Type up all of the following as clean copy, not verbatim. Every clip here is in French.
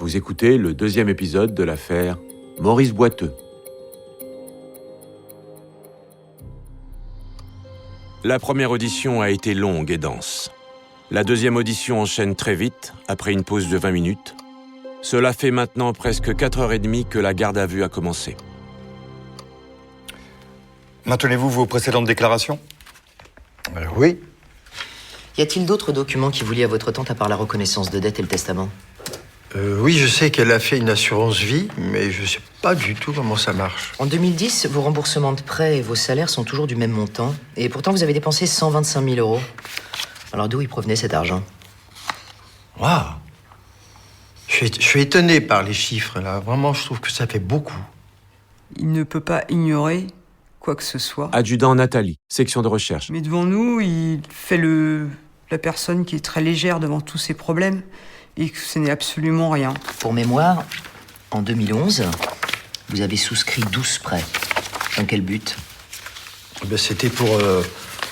Vous écoutez le deuxième épisode de l'affaire Maurice Boiteux. La première audition a été longue et dense. La deuxième audition enchaîne très vite, après une pause de 20 minutes. Cela fait maintenant presque 4h30 que la garde à vue a commencé. Maintenez-vous vos précédentes déclarations ? Oui. Y a-t-il d'autres documents qui vous lient à votre tante à part la reconnaissance de dette et le testament ? Oui, je sais qu'elle a fait une assurance vie, mais je sais pas du tout comment ça marche. En 2010, vos remboursements de prêts et vos salaires sont toujours du même montant. Et pourtant, vous avez dépensé 125 000 euros. Alors d'où y provenait cet argent ? Waouh! Je suis étonné par les chiffres, là. Vraiment, je trouve que ça fait beaucoup. Il ne peut pas ignorer quoi que ce soit. Adjudant Nathalie, section de recherche. Mais devant nous, il fait la personne qui est très légère devant tous ces problèmes et que ce n'est absolument rien. Pour mémoire, en 2011, vous avez souscrit 12 prêts. Dans quel but ? C'était pour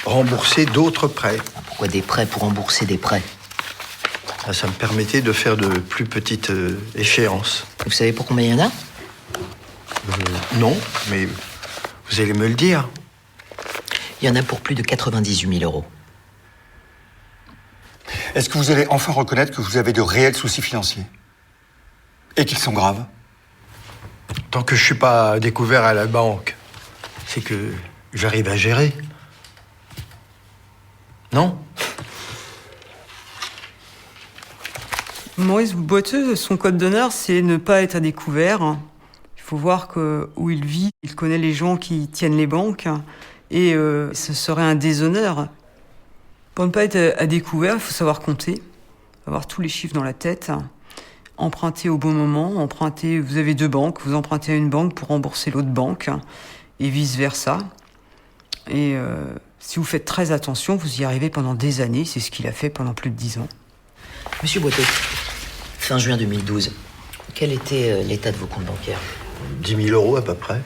rembourser d'autres prêts. Pourquoi des prêts pour rembourser des prêts ? Ça me permettait de faire de plus petites échéances. Vous savez pour combien il y en a ? Non, mais vous allez me le dire. Il y en a pour plus de 98 000 euros. Est-ce que vous allez enfin reconnaître que vous avez de réels soucis financiers ? Et qu'ils sont graves ? Tant que je suis pas découvert à la banque, c'est que j'arrive à gérer. Non ? Maurice Boiteux, son code d'honneur, c'est ne pas être à découvert. Il faut voir où il vit. Il connaît les gens qui tiennent les banques. Et ce serait un déshonneur. Pour ne pas être à découvert, il faut savoir compter, avoir tous les chiffres dans la tête, emprunter au bon moment, vous avez deux banques, vous empruntez à une banque pour rembourser l'autre banque, et vice-versa. Et si vous faites très attention, vous y arrivez pendant des années, c'est ce qu'il a fait pendant plus de 10 ans. Monsieur Boiteux, fin juin 2012, quel était l'état de vos comptes bancaires ? 10 000 euros à peu près.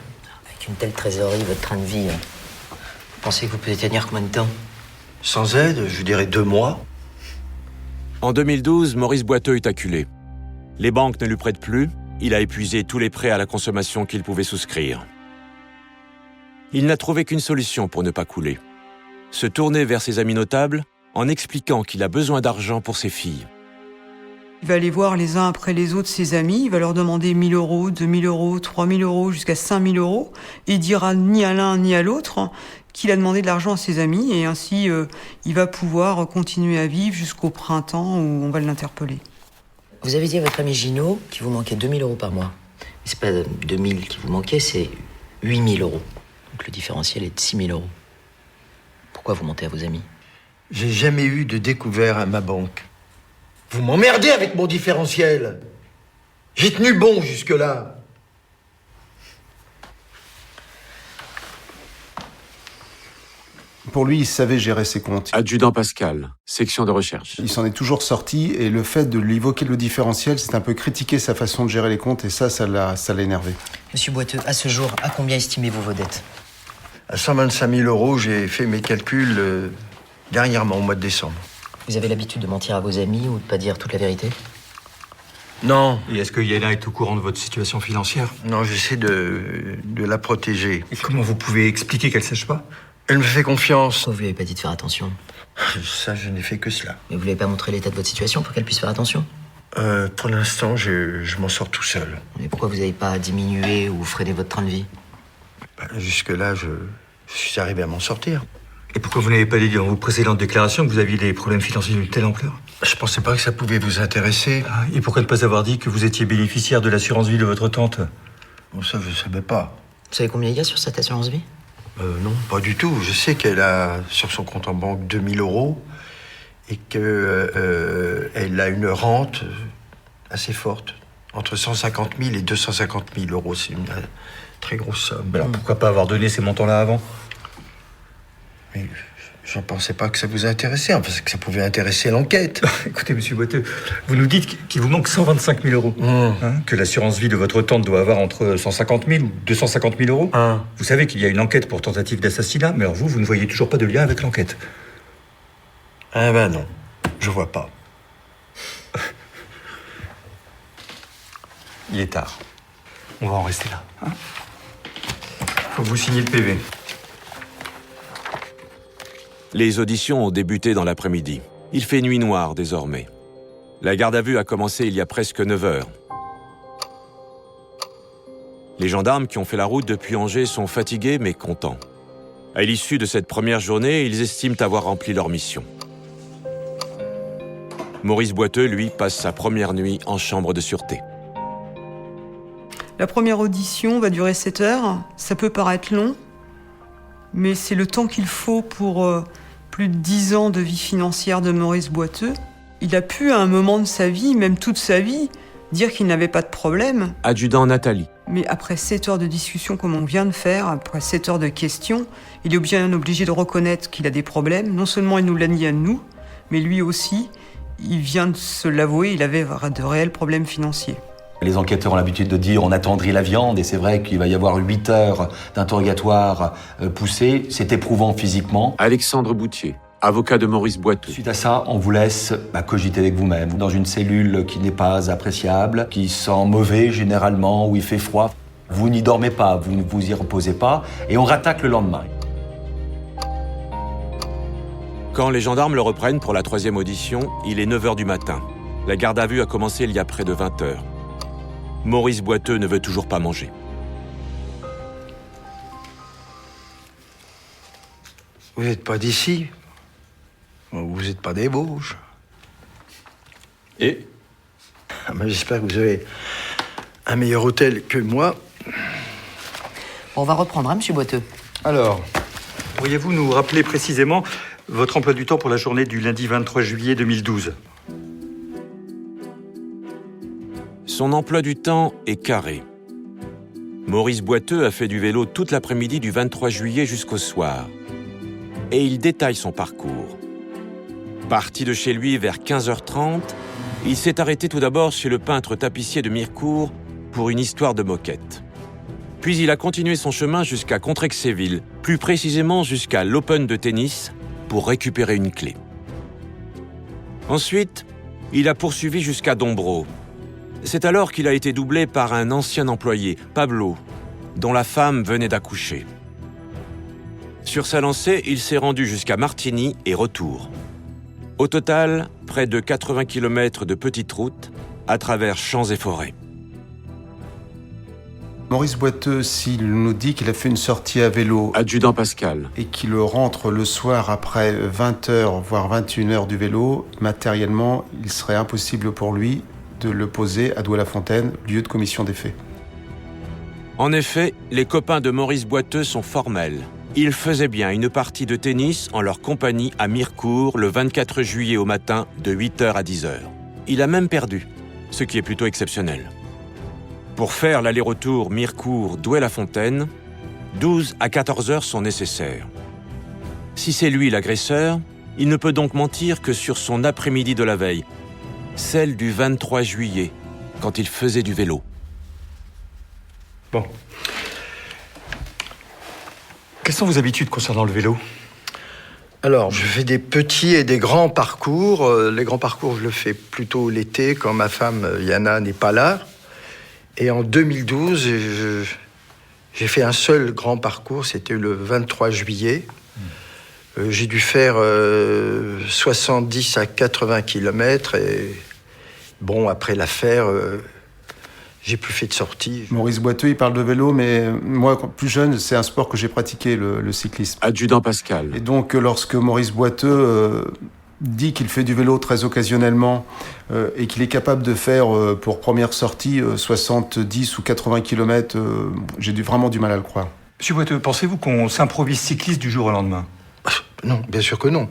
Avec une telle trésorerie, votre train de vie, vous pensez que vous pouvez tenir combien de temps ? Sans aide, je dirais 2 mois. En 2012, Maurice Boiteux est acculé. Les banques ne lui prêtent plus, il a épuisé tous les prêts à la consommation qu'il pouvait souscrire. Il n'a trouvé qu'une solution pour ne pas couler. Se tourner vers ses amis notables en expliquant qu'il a besoin d'argent pour ses filles. Il va aller voir les uns après les autres ses amis, il va leur demander 1 000 euros, 2 000 euros, 3 000 euros, jusqu'à 5 000 euros. Et il dira ni à l'un ni à l'autre qu'il a demandé de l'argent à ses amis. Et ainsi, il va pouvoir continuer à vivre jusqu'au printemps où on va l'interpeller. Vous avez dit à votre ami Gino qu'il vous manquait 2 000 euros par mois. Mais c'est pas 2 000 qui vous manquait, c'est 8 000 euros. Donc le différentiel est de 6 000 euros. Pourquoi vous mentez à vos amis ? J'ai jamais eu de découvert à ma banque. Vous m'emmerdez avec mon différentiel. J'ai tenu bon jusque-là. Pour lui, il savait gérer ses comptes. Adjudant Pascal, section de recherche. Il s'en est toujours sorti et le fait de lui évoquer le différentiel, c'est un peu critiquer sa façon de gérer les comptes et ça l'a énervé. Monsieur Boiteux, à ce jour, à combien estimez-vous vos dettes ? À 125 000 euros, j'ai fait mes calculs dernièrement, au mois de décembre. Vous avez l'habitude de mentir à vos amis ou de pas dire toute la vérité ? Non, Et est-ce que Yana est au courant de votre situation financière ? non, j'essaie de la protéger. Et comment vous pouvez expliquer qu'elle sache pas ? Elle me fait confiance. Pourquoi vous lui avez pas dit de faire attention ? Ça, je n'ai fait que cela. Mais vous lui avez pas montré l'état de votre situation pour qu'elle puisse faire attention ? Pour l'instant, je m'en sors tout seul. Mais pourquoi vous n'avez pas diminué ou freiné votre train de vie ? Jusque-là, je suis arrivé à m'en sortir. Et pourquoi vous n'avez pas dit dans vos précédentes déclarations que vous aviez des problèmes financiers d'une telle ampleur ? Je pensais pas que ça pouvait vous intéresser. Et pourquoi ne pas avoir dit que vous étiez bénéficiaire de l'assurance vie de votre tante ? Bon, ça, je savais pas. Vous savez combien il y a sur cette assurance vie ? Non, pas du tout. Je sais qu'elle a sur son compte en banque 2 000 euros et qu'elle a une rente assez forte. Entre 150 000 et 250 000 euros. C'est une très grosse somme. Alors pourquoi pas avoir donné ces montants-là avant ? Mais je ne pensais pas que ça vous intéressait, enfin, que ça pouvait intéresser l'enquête. Écoutez, monsieur Boiteux, vous nous dites qu'il vous manque 125 000 euros. Que l'assurance vie de votre tante doit avoir entre 150 000 ou 250 000 euros. Vous savez qu'il y a une enquête pour tentative d'assassinat, mais alors vous ne voyez toujours pas de lien avec l'enquête. Ah ben non, je vois pas. il est tard. On va en rester là. Hein, faut que vous signiez le PV. Les auditions ont débuté dans l'après-midi. Il fait nuit noire désormais. La garde à vue a commencé il y a presque 9 heures. Les gendarmes qui ont fait la route depuis Angers sont fatigués mais contents. À l'issue de cette première journée, ils estiment avoir rempli leur mission. Maurice Boiteux, lui, passe sa première nuit en chambre de sûreté. La première audition va durer 7 heures. Ça peut paraître long, mais c'est le temps qu'il faut pour plus de 10 ans de vie financière de Maurice Boiteux. Il a pu, à un moment de sa vie, même toute sa vie, dire qu'il n'avait pas de problème. Adjudant Nathalie. Mais après 7 heures de discussion comme on vient de faire, après 7 heures de questions, il est bien obligé de reconnaître qu'il a des problèmes. Non seulement il nous l'a dit à nous, mais lui aussi, il vient de se l'avouer, il avait de réels problèmes financiers. Les enquêteurs ont l'habitude de dire on attendrit la viande, et c'est vrai qu'il va y avoir 8 heures d'interrogatoire poussé. C'est éprouvant physiquement. Alexandre Boutier, avocat de Maurice Boiteux. Suite à ça, on vous laisse cogiter avec vous-même. Dans une cellule qui n'est pas appréciable, qui sent mauvais généralement, où il fait froid. Vous n'y dormez pas, vous ne vous y reposez pas, et on rattaque le lendemain. Quand les gendarmes le reprennent pour la 3e audition, il est 9 heures du matin. La garde à vue a commencé il y a près de 20 heures. Maurice Boiteux ne veut toujours pas manger. Vous n'êtes pas d'ici. Vous n'êtes pas des Bauges. Et J'espère que vous avez un meilleur hôtel que moi. On va reprendre, hein, monsieur Boiteux? alors, pourriez-vous nous rappeler précisément votre emploi du temps pour la journée du lundi 23 juillet 2012 ? Son emploi du temps est carré. Maurice Boiteux a fait du vélo toute l'après-midi du 23 juillet jusqu'au soir. Et il détaille son parcours. Parti de chez lui vers 15h30, il s'est arrêté tout d'abord chez le peintre tapissier de Mirecourt pour une histoire de moquette. Puis il a continué son chemin jusqu'à Contrexéville, plus précisément jusqu'à l'Open de tennis, pour récupérer une clé. Ensuite, il a poursuivi jusqu'à Dombreau. C'est alors qu'il a été doublé par un ancien employé, Pablo, dont la femme venait d'accoucher. Sur sa lancée, il s'est rendu jusqu'à Martigny et retour. Au total, près de 80 km de petites routes à travers champs et forêts. Maurice Boiteux, s'il nous dit qu'il a fait une sortie à vélo Adjudant Pascal. et qu'il rentre le soir après 20h, voire 21h du vélo, matériellement, il serait impossible pour lui de le poser à Douai-la-Fontaine, lieu de commission des faits. En effet, les copains de Maurice Boiteux sont formels. Ils faisaient bien une partie de tennis en leur compagnie à Mirecourt le 24 juillet au matin de 8h à 10h. Il a même perdu, ce qui est plutôt exceptionnel. Pour faire l'aller-retour Mirecourt-Douai-la-Fontaine, 12 à 14 heures sont nécessaires. Si c'est lui l'agresseur, il ne peut donc mentir que sur son après-midi de la veille, celle du 23 juillet, quand il faisait du vélo. Bon. Quelles sont vos habitudes concernant le vélo ? Alors, je fais des petits et des grands parcours. Les grands parcours, je le fais plutôt l'été, quand ma femme, Yana, n'est pas là. Et en 2012, j'ai fait un seul grand parcours, c'était le 23 juillet. J'ai dû faire 70 à 80 km. Et bon, après l'affaire, j'ai plus fait de sortie. Maurice Boiteux, il parle de vélo, mais moi, plus jeune, c'est un sport que j'ai pratiqué, le cyclisme. Adjudant Pascal. Et donc, lorsque Maurice Boiteux dit qu'il fait du vélo très occasionnellement et qu'il est capable de faire, pour première sortie, 70 ou 80 km, j'ai vraiment du mal à le croire. Monsieur Boiteux, pensez-vous qu'on s'improvise cycliste du jour au lendemain ? Non, bien sûr que non.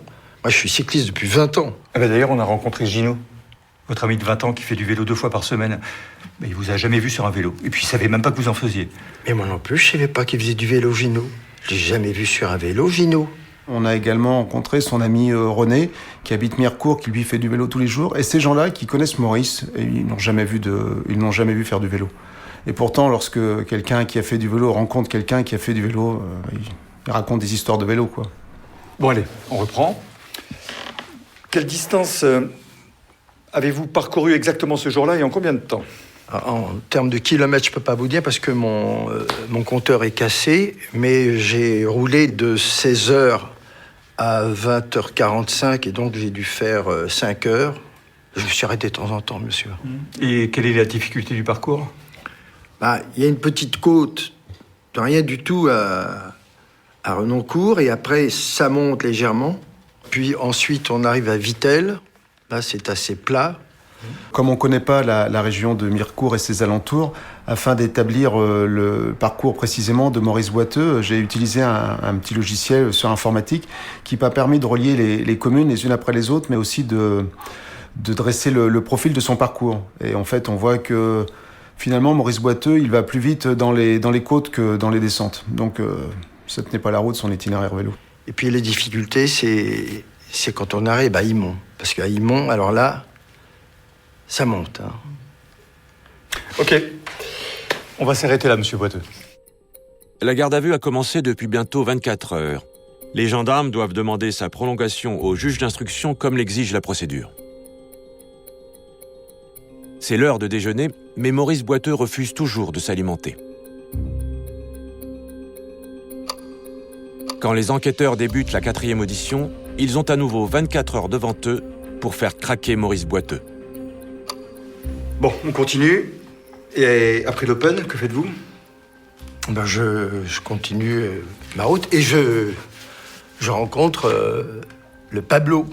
Moi, je suis cycliste depuis 20 ans. D'ailleurs, on a rencontré Gino, votre ami de 20 ans qui fait du vélo 2 fois par semaine. Mais il vous a jamais vu sur un vélo. Et puis, il savait même pas que vous en faisiez. Mais moi non plus, je savais pas qu'il faisait du vélo, Gino. Je l'ai jamais vu sur un vélo, Gino. On a également rencontré son ami René, qui habite Mirecourt, qui lui fait du vélo tous les jours. Et ces gens-là, qui connaissent Maurice, et ils n'ont jamais vu faire du vélo. Et pourtant, lorsque quelqu'un qui a fait du vélo rencontre quelqu'un qui a fait du vélo, il raconte des histoires de vélo, quoi. Bon, allez, on reprend. Quelle distance avez-vous parcouru exactement ce jour-là et en combien de temps ? En termes de kilomètres, je ne peux pas vous dire parce que mon compteur est cassé, mais j'ai roulé de 16h à 20h45 et donc j'ai dû faire 5 heures. Je me suis arrêté de temps en temps, monsieur. Et quelle est la difficulté du parcours? Il y a une petite côte de rien du tout à Renoncourt et après ça monte légèrement. Puis ensuite on arrive à Vittel. Là c'est assez plat. Comme on ne connaît pas la région de Mirecourt et ses alentours, afin d'établir le parcours précisément de Maurice Boiteux, j'ai utilisé un petit logiciel sur informatique qui m'a permis de relier les communes les unes après les autres, mais aussi de dresser le profil de son parcours. Et en fait, on voit que finalement, Maurice Boiteux, il va plus vite dans les côtes que dans les descentes. Donc, ça ne tenait pas la route, son itinéraire vélo. Et puis les difficultés, c'est quand on arrive à Imont. Parce qu'à Imont, alors là, ça monte. Hein. Ok. On va s'arrêter là, monsieur Boiteux. La garde à vue a commencé depuis bientôt 24 heures. Les gendarmes doivent demander sa prolongation au juge d'instruction comme l'exige la procédure. C'est l'heure de déjeuner, mais Maurice Boiteux refuse toujours de s'alimenter. Quand les enquêteurs débutent la 4e audition, ils ont à nouveau 24 heures devant eux pour faire craquer Maurice Boiteux. Bon, on continue. Et après l'Open, que faites-vous? Je continue ma route et je rencontre le Pablo.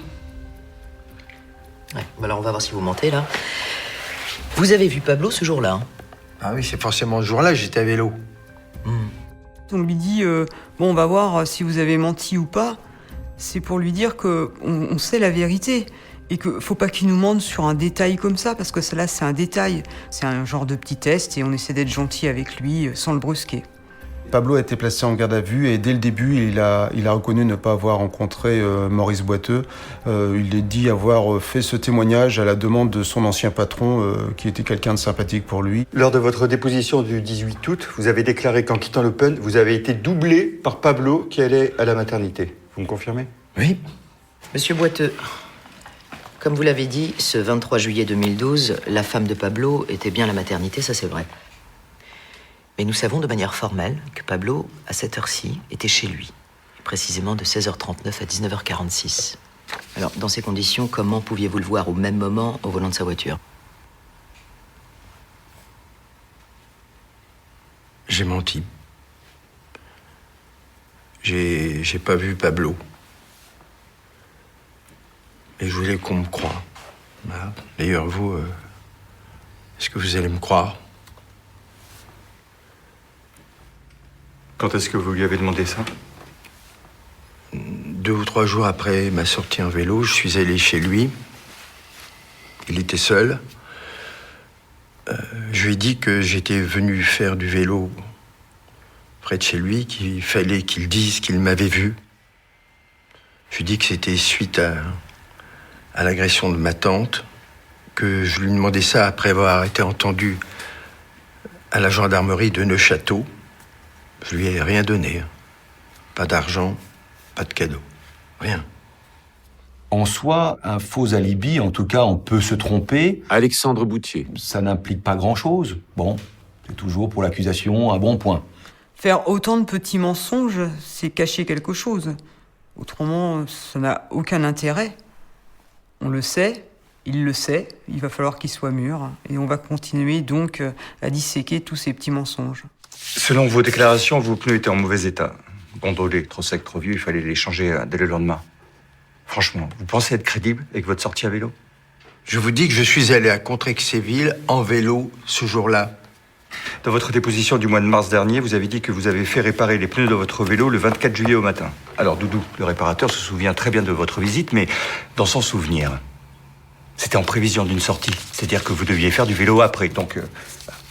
Ouais, alors on va voir si vous mentez, là. Vous avez vu Pablo ce jour-là, hein? Ah oui, c'est forcément ce jour-là, j'étais à vélo. On lui dit bon, on va voir si vous avez menti ou pas. C'est pour lui dire qu'on sait la vérité et qu'il ne faut pas qu'il nous mente sur un détail comme ça, parce que là, c'est un détail. C'est un genre de petit test et on essaie d'être gentil avec lui sans le brusquer. Pablo a été placé en garde à vue et dès le début, il a reconnu ne pas avoir rencontré Maurice Boiteux. Il est dit avoir fait ce témoignage à la demande de son ancien patron, qui était quelqu'un de sympathique pour lui. Lors de votre déposition du 18 août, vous avez déclaré qu'en quittant l'Open, vous avez été doublé par Pablo qui allait à la maternité. Vous me confirmez? Oui. Monsieur Boiteux, comme vous l'avez dit, ce 23 juillet 2012, la femme de Pablo était bien à la maternité, ça c'est vrai. Mais nous savons de manière formelle que Pablo, à cette heure-ci, était chez lui, précisément de 16h39 à 19h46. Alors, dans ces conditions, comment pouviez-vous le voir au même moment au volant de sa voiture? J'ai menti. J'ai pas vu Pablo. Et je voulais qu'on me croie. Voilà. D'ailleurs, vous, est-ce que vous allez me croire? Quand est-ce que vous lui avez demandé ça? 2 ou 3 jours après ma sortie en vélo, je suis allé chez lui. Il était seul. Je lui ai dit que j'étais venu faire du vélo près de chez lui, qu'il fallait qu'il dise qu'il m'avait vu. Je lui ai dit que c'était suite à l'agression de ma tante, que je lui demandais ça après avoir été entendu à la gendarmerie de Neufchâteau. Je lui ai rien donné. Pas d'argent, pas de cadeau. Rien. En soi, un faux alibi, en tout cas, on peut se tromper. Alexandre Boutier. Ça n'implique pas grand-chose. Bon, c'est toujours pour l'accusation un bon point. Faire autant de petits mensonges, c'est cacher quelque chose. Autrement, ça n'a aucun intérêt. On le sait, il le sait, il va falloir qu'il soit mûr. Et on va continuer donc à disséquer tous ces petits mensonges. Selon vos déclarations, vos pneus étaient en mauvais état. Gondolés, trop secs, trop vieux, il fallait les changer dès le lendemain. Franchement, vous pensez être crédible avec votre sortie à vélo? Je vous dis que je suis allé à Contrexéville en vélo ce jour-là. Dans votre déposition du mois de mars dernier, vous avez dit que vous avez fait réparer les pneus de votre vélo le 24 juillet au matin. Alors, Doudou, le réparateur, se souvient très bien de votre visite, mais dans son souvenir, c'était en prévision d'une sortie. C'est-à-dire que vous deviez faire du vélo après, donc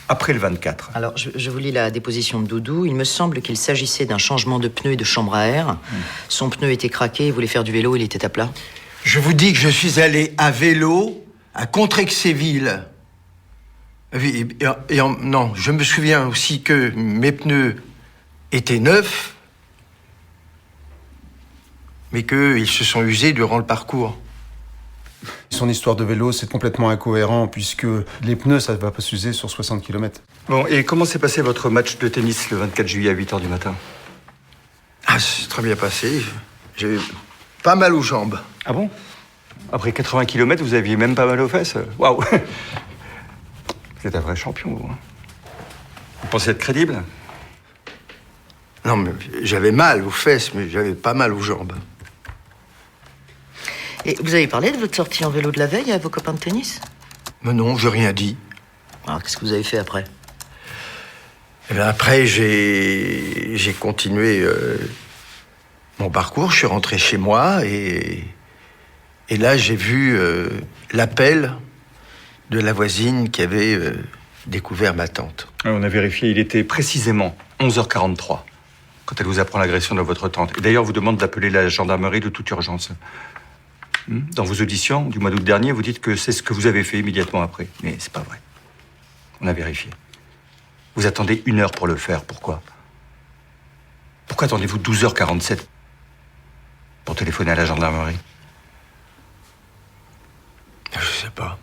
après le 24. Alors, je vous lis la déposition de Doudou. Il me semble qu'il s'agissait d'un changement de pneu et de chambre à air. Son pneu était craqué, il voulait faire du vélo, il était à plat. Je vous dis que je suis allé à vélo à Contrexéville. Non, je me souviens aussi que mes pneus étaient neufs, mais qu'ils se sont usés durant le parcours. Son histoire de vélo, c'est complètement incohérent puisque les pneus, ça ne va pas s'user sur 60 km. Bon, et comment s'est passé votre match de tennis le 24 juillet à 8h du matin? Ah, c'est très bien passé. J'ai pas mal aux jambes. Ah bon? Après 80 km, vous aviez même pas mal aux fesses? Waouh! Vous êtes un vrai champion, vous. Vous pensez être crédible? Non, mais j'avais mal aux fesses, mais j'avais pas mal aux jambes. Et vous avez parlé de votre sortie en vélo de la veille à vos copains de tennis? Mais non, j'ai rien dit. Alors, qu'est-ce que vous avez fait après? Et bien après, j'ai continué mon parcours. Je suis rentré chez moi et là, j'ai vu l'appel de la voisine qui avait découvert ma tante. On a vérifié, il était précisément 11h43 quand elle vous apprend l'agression de votre tante. Et d'ailleurs, vous demande d'appeler la gendarmerie de toute urgence. Dans vos auditions du mois d'août dernier, vous dites que c'est ce que vous avez fait immédiatement après. Mais c'est pas vrai. On a vérifié. Vous attendez 1 heure pour le faire. Pourquoi? Pourquoi attendez-vous 12h47 pour téléphoner à la gendarmerie? Je sais pas.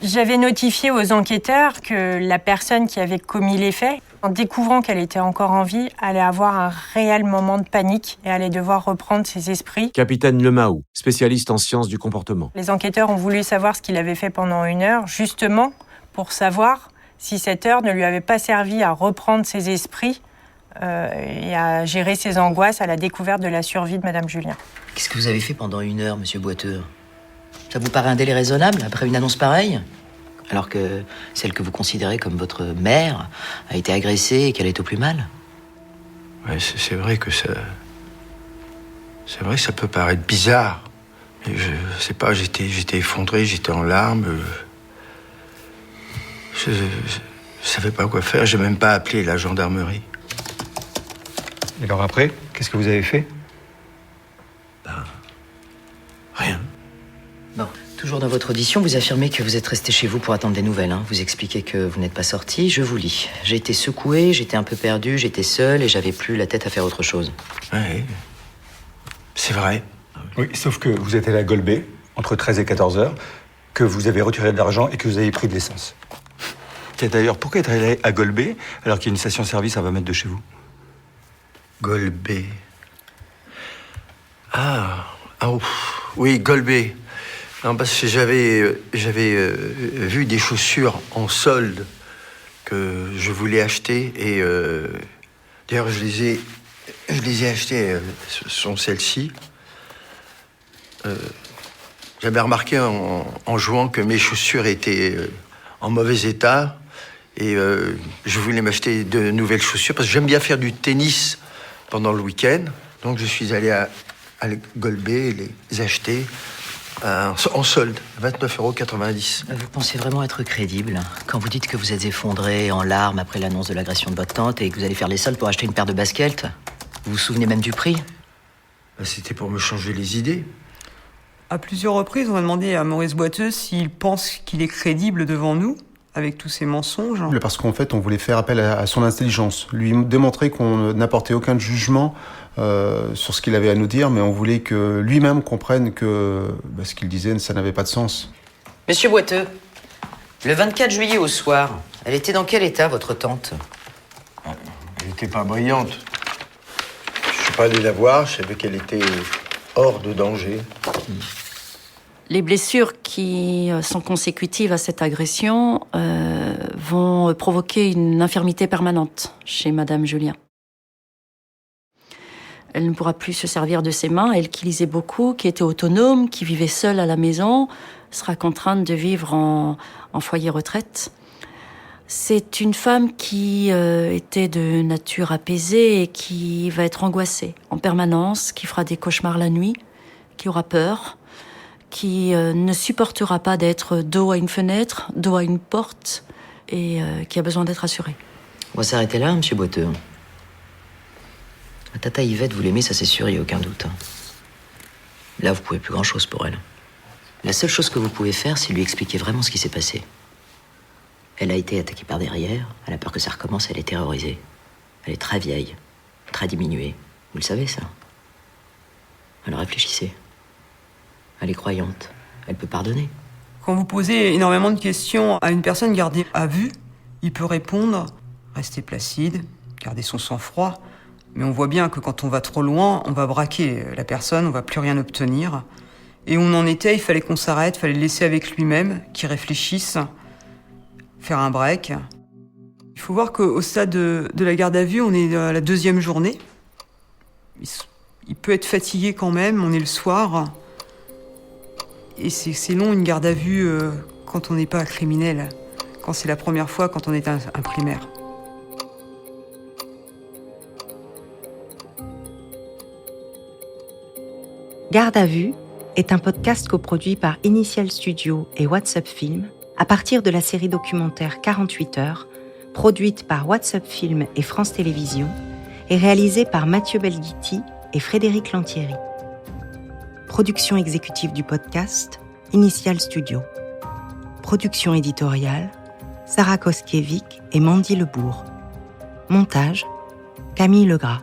J'avais notifié aux enquêteurs que la personne qui avait commis les faits, en découvrant qu'elle était encore en vie, allait avoir un réel moment de panique et allait devoir reprendre ses esprits. Capitaine Lemahou, spécialiste en sciences du comportement. Les enquêteurs ont voulu savoir ce qu'il avait fait pendant 1 heure, justement pour savoir si cette heure ne lui avait pas servi à reprendre ses esprits et à gérer ses angoisses à la découverte de la survie de Madame Julien. Qu'est-ce que vous avez fait pendant 1 heure, monsieur Boiteux? Ça vous paraît un délai raisonnable après une annonce pareille? Alors que celle que vous considérez comme votre mère a été agressée et qu'elle est au plus mal? Ouais, c'est vrai que ça... C'est vrai que ça peut paraître bizarre. Mais je sais pas, j'étais effondré, j'étais en larmes. Je savais pas quoi faire, j'ai même pas appelé la gendarmerie. Et alors après, qu'est-ce que vous avez fait? Rien. Bon, toujours dans votre audition, vous affirmez que vous êtes resté chez vous pour attendre des nouvelles. Vous expliquez que vous n'êtes pas sorti. Je vous lis. J'ai été secoué, j'étais un peu perdu, j'étais seul et j'avais plus la tête à faire autre chose. Ouais, c'est vrai. Oui, sauf que vous êtes allé à Golbet, entre 13 et 14 heures, que vous avez retiré de l'argent et que vous avez pris de l'essence. Tiens, d'ailleurs, pourquoi être allé à Golbet alors qu'il y a une station-service à 20 mètres de chez vous? Golbet. Oui, Golbet. Non, parce que j'avais vu des chaussures en solde que je voulais acheter et d'ailleurs je les ai achetées, ce sont celles-ci. J'avais remarqué en jouant que mes chaussures étaient en mauvais état et je voulais m'acheter de nouvelles chaussures parce que j'aime bien faire du tennis pendant le week-end. Donc je suis allé à Golbet et les acheter en solde, 29,90 €. Vous pensez vraiment être crédible quand vous dites que vous êtes effondré en larmes après l'annonce de l'agression de votre tante et que vous allez faire les soldes pour acheter une paire de baskets? Vous vous souvenez même du prix? C'était pour me changer les idées. À plusieurs reprises, on a demandé à Maurice Boiteux s'il pense qu'il est crédible devant nous, avec tous ces mensonges. Parce qu'en fait, on voulait faire appel à son intelligence, lui démontrer qu'on n'apportait aucun jugement sur ce qu'il avait à nous dire, mais on voulait que lui-même comprenne que ce qu'il disait, ça n'avait pas de sens. Monsieur Boiteux, le 24 juillet au soir, elle était dans quel état, votre tante? Elle n'était pas brillante. Je suis pas allé la voir, je savais qu'elle était hors de danger. Les blessures qui sont consécutives à cette agression vont provoquer une infirmité permanente chez Madame Julien. Elle ne pourra plus se servir de ses mains. Elle qui lisait beaucoup, qui était autonome, qui vivait seule à la maison, sera contrainte de vivre en foyer retraite. C'est une femme qui était de nature apaisée et qui va être angoissée en permanence, qui fera des cauchemars la nuit, qui aura peur, qui ne supportera pas d'être dos à une fenêtre, dos à une porte, et qui a besoin d'être assurée. On va s'arrêter là, monsieur Boiteux. Tata Yvette, vous l'aimez, ça c'est sûr, il n'y a aucun doute. Là, vous pouvez plus grand-chose pour elle. La seule chose que vous pouvez faire, c'est lui expliquer vraiment ce qui s'est passé. Elle a été attaquée par derrière, elle a peur que ça recommence, elle est terrorisée. Elle est très vieille, très diminuée. Vous le savez, ça? Alors réfléchissez. Elle est croyante. Elle peut pardonner. Quand vous posez énormément de questions à une personne gardée à vue, il peut répondre, rester placide, garder son sang-froid. Mais on voit bien que quand on va trop loin, on va braquer la personne, on va plus rien obtenir. Et où on en était, il fallait qu'on s'arrête, il fallait le laisser avec lui-même, qu'il réfléchisse, faire un break. Il faut voir qu'au stade de la garde à vue, on est à la 2e journée. Il peut être fatigué quand même, on est le soir. Et c'est long une garde à vue quand on n'est pas criminel, quand c'est la première fois, quand on est un primaire. Garde à vue est un podcast coproduit par Initial Studio et WhatsApp Film à partir de la série documentaire 48 heures, produite par WhatsApp Film et France Télévisions et réalisée par Mathieu Belghiti et Frédéric Lantieri. Production exécutive du podcast, Initial Studio. Production éditoriale, Sarah Koskiewicz et Mandy Lebourg. Montage, Camille Legras.